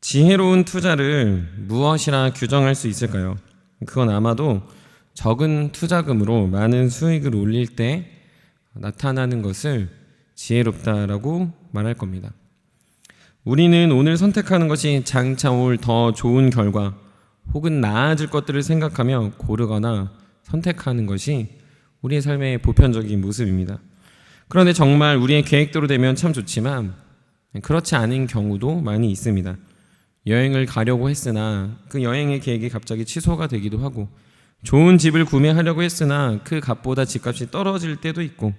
지혜로운 투자를 무엇이라 규정할 수 있을까요? 그건 아마도 적은 투자금으로 많은 수익을 올릴 때 나타나는 것을 지혜롭다라고 말할 겁니다. 우리는 오늘 선택하는 것이 장차 올 더 좋은 결과 혹은 나아질 것들을 생각하며 고르거나 선택하는 것이 우리의 삶의 보편적인 모습입니다. 그런데 정말 우리의 계획대로 되면 참 좋지만 그렇지 않은 경우도 많이 있습니다. 여행을 가려고 했으나 그 여행의 계획이 갑자기 취소가 되기도 하고, 좋은 집을 구매하려고 했으나 그 값보다 집값이 떨어질 때도 있고,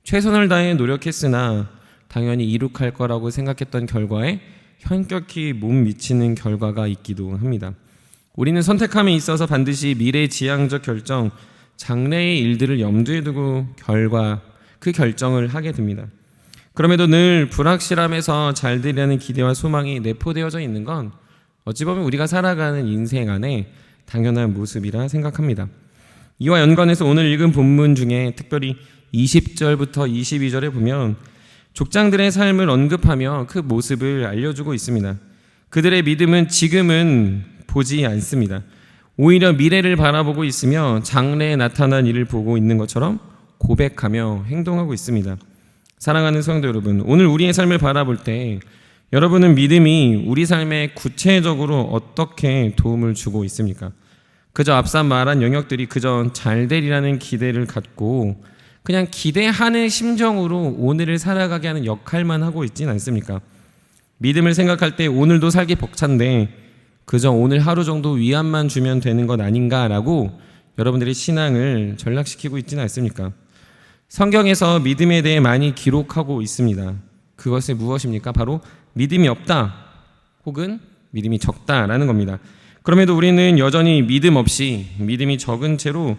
최선을 다해 노력했으나 당연히 이룩할 거라고 생각했던 결과에 현격히 못 미치는 결과가 있기도 합니다. 우리는 선택함에 있어서 반드시 미래지향적 결정, 장래의 일들을 염두에 두고 그 결정을 하게 됩니다. 그럼에도 늘 불확실함에서 잘 되려는 기대와 소망이 내포되어져 있는 건 어찌 보면 우리가 살아가는 인생 안에 당연한 모습이라 생각합니다. 이와 연관해서 오늘 읽은 본문 중에 특별히 20절부터 22절에 보면 족장들의 삶을 언급하며 그 모습을 알려주고 있습니다. 그들의 믿음은 지금은 보지 않습니다. 오히려 미래를 바라보고 있으며 장래에 나타난 일을 보고 있는 것처럼 고백하며 행동하고 있습니다. 사랑하는 성도 여러분, 오늘 우리의 삶을 바라볼 때 여러분은 믿음이 우리 삶에 구체적으로 어떻게 도움을 주고 있습니까? 그저 앞서 말한 영역들이 그저 잘 되리라는 기대를 갖고 그냥 기대하는 심정으로 오늘을 살아가게 하는 역할만 하고 있지는 않습니까? 믿음을 생각할 때 오늘도 살기 벅찬데 그저 오늘 하루 정도 위안만 주면 되는 것 아닌가라고 여러분들의 신앙을 전락시키고 있지는 않습니까? 성경에서 믿음에 대해 많이 기록하고 있습니다. 그것은 무엇입니까? 바로 믿음이 없다 혹은 믿음이 적다라는 겁니다. 그럼에도 우리는 여전히 믿음 없이 믿음이 적은 채로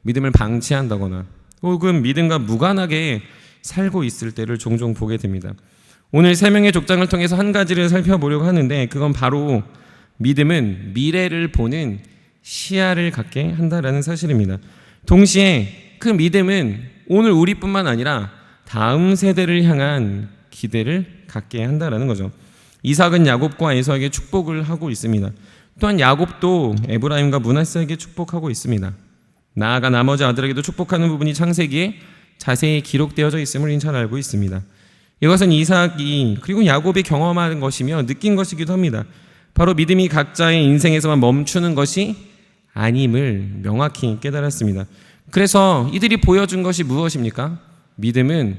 믿음을 방치한다거나 혹은 믿음과 무관하게 살고 있을 때를 종종 보게 됩니다. 오늘 세 명의 족장을 통해서 한 가지를 살펴보려고 하는데, 그건 바로 믿음은 미래를 보는 시야를 갖게 한다라는 사실입니다. 동시에 그 믿음은 오늘 우리뿐만 아니라 다음 세대를 향한 기대를 갖게 한다라는 거죠. 이삭은 야곱과 에서에게 축복을 하고 있습니다. 또한 야곱도 에브라임과 므낫세에게 축복하고 있습니다. 나아가 나머지 아들에게도 축복하는 부분이 창세기에 자세히 기록되어져 있음을 우리는 잘 알고 있습니다. 이것은 이삭이 그리고 야곱이 경험한 것이며 느낀 것이기도 합니다. 바로 믿음이 각자의 인생에서만 멈추는 것이 아님을 명확히 깨달았습니다. 그래서 이들이 보여준 것이 무엇입니까? 믿음은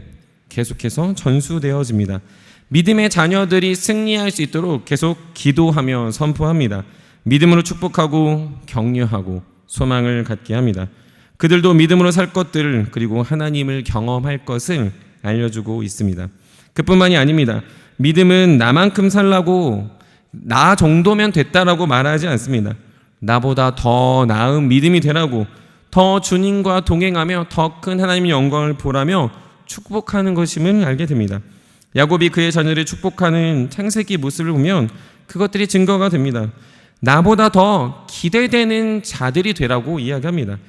계속해서 전수되어집니다. 믿음의 자녀들이 승리할 수 있도록 계속 기도하며 선포합니다. 믿음으로 축복하고 격려하고 소망을 갖게 합니다. 그들도 믿음으로 살 것들 그리고 하나님을 경험할 것을 알려주고 있습니다. 그뿐만이 아닙니다. 믿음은 나만큼 살라고 나 정도면 됐다라고 말하지 않습니다. 나보다 더 나은 믿음이 되라고, 더 주님과 동행하며 더 큰 하나님의 영광을 보라며 축복하는 것임을 알게 됩니다. 야곱이 그의 자녀를 축복하는 창세기 모습을 보면 그것들이 증거가 됩니다. 나보다 더 기대되는 자들이 되라고 이야기합니다.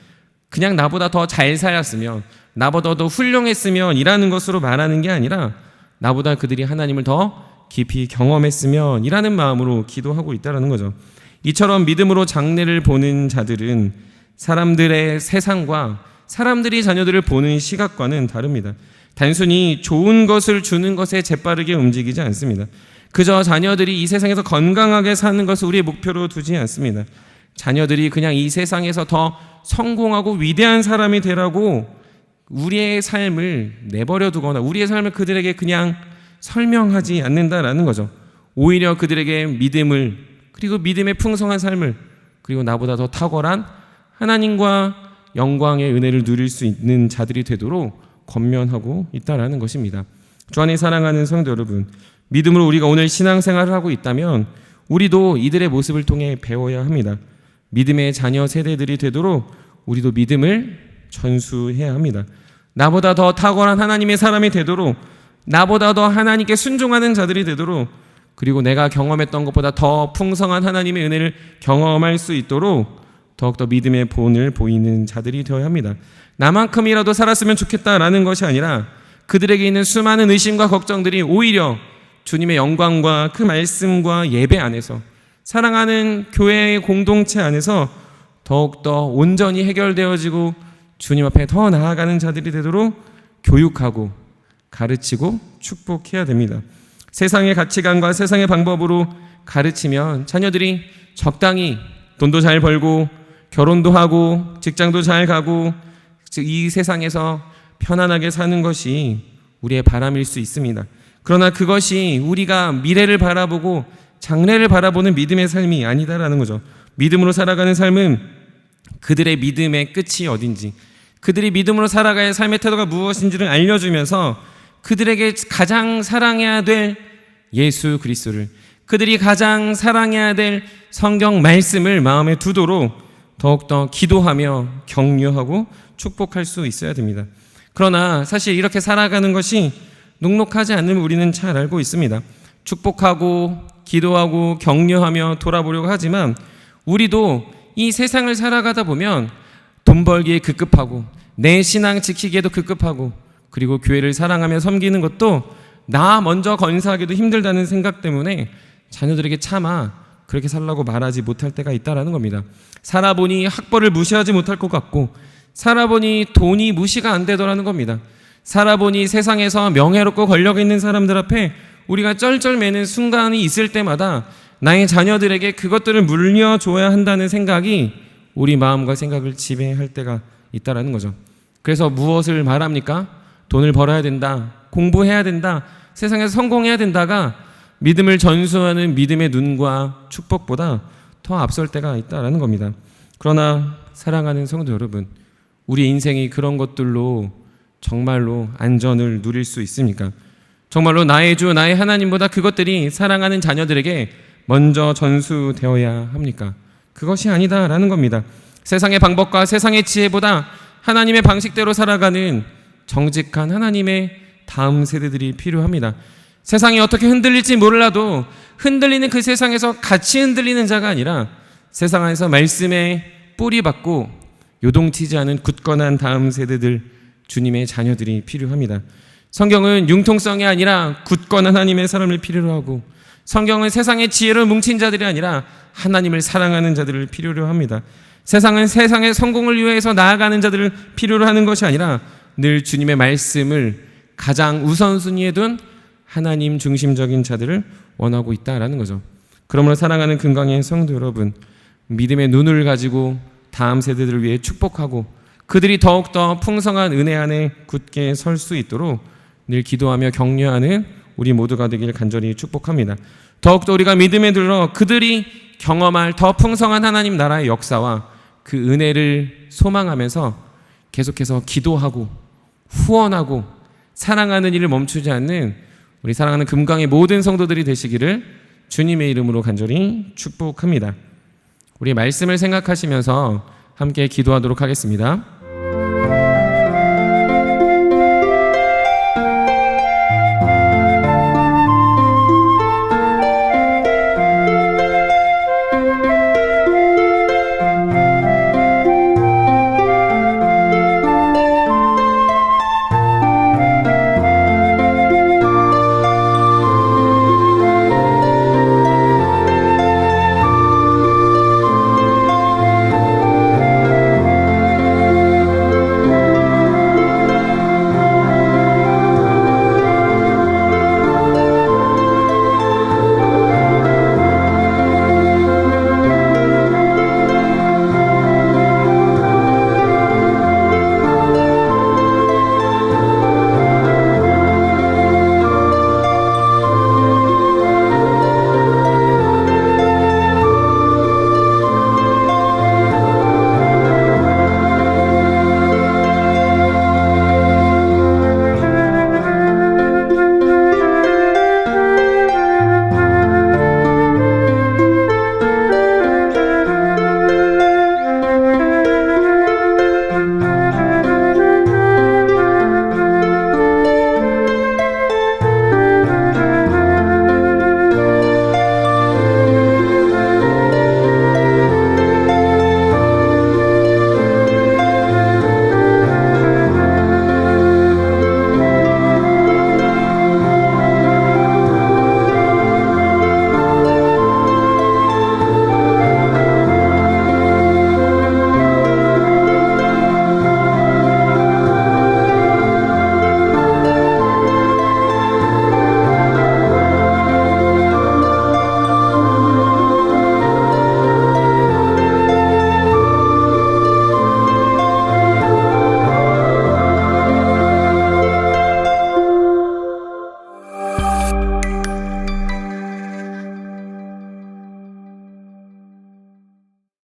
그냥 나보다 더 잘 살았으면, 나보다 더 훌륭했으면 이라는 것으로 말하는 게 아니라 나보다 그들이 하나님을 더 깊이 경험했으면 이라는 마음으로 기도하고 있다는 거죠. 이처럼 믿음으로 장래를 보는 자들은 사람들의 세상과 사람들이 자녀들을 보는 시각과는 다릅니다. 단순히 좋은 것을 주는 것에 재빠르게 움직이지 않습니다. 그저 자녀들이 이 세상에서 건강하게 사는 것을 우리의 목표로 두지 않습니다. 자녀들이 그냥 이 세상에서 더 성공하고 위대한 사람이 되라고 우리의 삶을 내버려 두거나 우리의 삶을 그들에게 그냥 설명하지 않는다라는 거죠. 오히려 그들에게 믿음을, 그리고 믿음의 풍성한 삶을, 그리고 나보다 더 탁월한 하나님과 영광의 은혜를 누릴 수 있는 자들이 되도록 권면하고 있다라는 것입니다. 주 안에 사랑하는 성도 여러분, 믿음으로 우리가 오늘 신앙생활을 하고 있다면 우리도 이들의 모습을 통해 배워야 합니다. 믿음의 자녀 세대들이 되도록 우리도 믿음을 전수해야 합니다. 나보다 더 탁월한 하나님의 사람이 되도록, 나보다 더 하나님께 순종하는 자들이 되도록, 그리고 내가 경험했던 것보다 더 풍성한 하나님의 은혜를 경험할 수 있도록 더욱더 믿음의 본을 보이는 자들이 되어야 합니다. 나만큼이라도 살았으면 좋겠다라는 것이 아니라 그들에게 있는 수많은 의심과 걱정들이 오히려 주님의 영광과 그 말씀과 예배 안에서 사랑하는 교회의 공동체 안에서 더욱더 온전히 해결되어지고 주님 앞에 더 나아가는 자들이 되도록 교육하고 가르치고 축복해야 됩니다. 세상의 가치관과 세상의 방법으로 가르치면 자녀들이 적당히 돈도 잘 벌고 결혼도 하고 직장도 잘 가고 이 세상에서 편안하게 사는 것이 우리의 바람일 수 있습니다. 그러나 그것이 우리가 미래를 바라보고 장래를 바라보는 믿음의 삶이 아니다라는 거죠. 믿음으로 살아가는 삶은 그들의 믿음의 끝이 어딘지, 그들이 믿음으로 살아가야 삶의 태도가 무엇인지를 알려주면서 그들에게 가장 사랑해야 될 예수 그리스도를, 그들이 가장 사랑해야 될 성경 말씀을 마음에 두도록 더욱더 기도하며 격려하고 축복할 수 있어야 됩니다. 그러나 사실 이렇게 살아가는 것이 녹록하지 않음을 우리는 잘 알고 있습니다. 축복하고 기도하고 격려하며 돌아보려고 하지만 우리도 이 세상을 살아가다 보면 돈 벌기에 급급하고 내 신앙 지키기에도 급급하고 그리고 교회를 사랑하며 섬기는 것도 나 먼저 건사하기도 힘들다는 생각 때문에 자녀들에게 차마 그렇게 살라고 말하지 못할 때가 있다라는 겁니다. 살아보니 학벌을 무시하지 못할 것 같고 살아보니 돈이 무시가 안 되더라는 겁니다. 살아보니 세상에서 명예롭고 권력 있는 사람들 앞에 우리가 쩔쩔매는 순간이 있을 때마다 나의 자녀들에게 그것들을 물려줘야 한다는 생각이 우리 마음과 생각을 지배할 때가 있다라는 거죠. 그래서 무엇을 말합니까? 돈을 벌어야 된다, 공부해야 된다, 세상에서 성공해야 된다가 믿음을 전수하는 믿음의 눈과 축복보다 더 앞설 때가 있다라는 겁니다. 그러나 사랑하는 성도 여러분, 우리 인생이 그런 것들로 정말로 안전을 누릴 수 있습니까? 정말로 나의 주, 나의 하나님보다 그것들이 사랑하는 자녀들에게 먼저 전수되어야 합니까? 그것이 아니다라는 겁니다. 세상의 방법과 세상의 지혜보다 하나님의 방식대로 살아가는 정직한 하나님의 다음 세대들이 필요합니다. 세상이 어떻게 흔들릴지 몰라도 흔들리는 그 세상에서 같이 흔들리는 자가 아니라 세상 안에서 말씀에 뿌리 받고 요동치지 않은 굳건한 다음 세대들, 주님의 자녀들이 필요합니다. 성경은 융통성이 아니라 굳건한 하나님의 사람을 필요로 하고 성경은 세상의 지혜로 뭉친 자들이 아니라 하나님을 사랑하는 자들을 필요로 합니다. 세상은 세상의 성공을 위해서 나아가는 자들을 필요로 하는 것이 아니라 늘 주님의 말씀을 가장 우선순위에 둔 하나님 중심적인 자들을 원하고 있다라는 거죠. 그러므로 사랑하는 금강의 성도 여러분, 믿음의 눈을 가지고 다음 세대들을 위해 축복하고 그들이 더욱더 풍성한 은혜 안에 굳게 설 수 있도록 늘 기도하며 격려하는 우리 모두가 되길 간절히 축복합니다. 더욱더 우리가 믿음에 들어 그들이 경험할 더 풍성한 하나님 나라의 역사와 그 은혜를 소망하면서 계속해서 기도하고 후원하고 사랑하는 일을 멈추지 않는 우리 사랑하는 금강의 모든 성도들이 되시기를 주님의 이름으로 간절히 축복합니다. 우리 말씀을 생각하시면서 함께 기도하도록 하겠습니다.